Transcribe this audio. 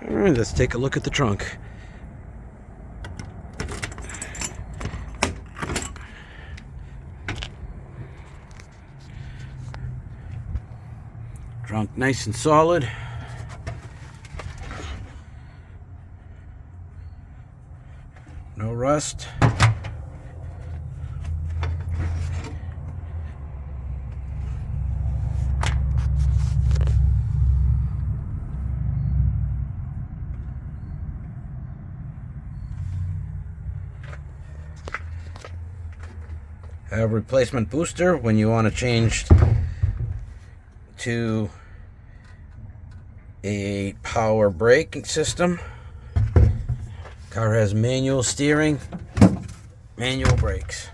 All right, let's take a look at the trunk. Trunk nice and solid. No rust. Have replacement booster when you want to change to a power braking system. Car has manual steering, manual brakes.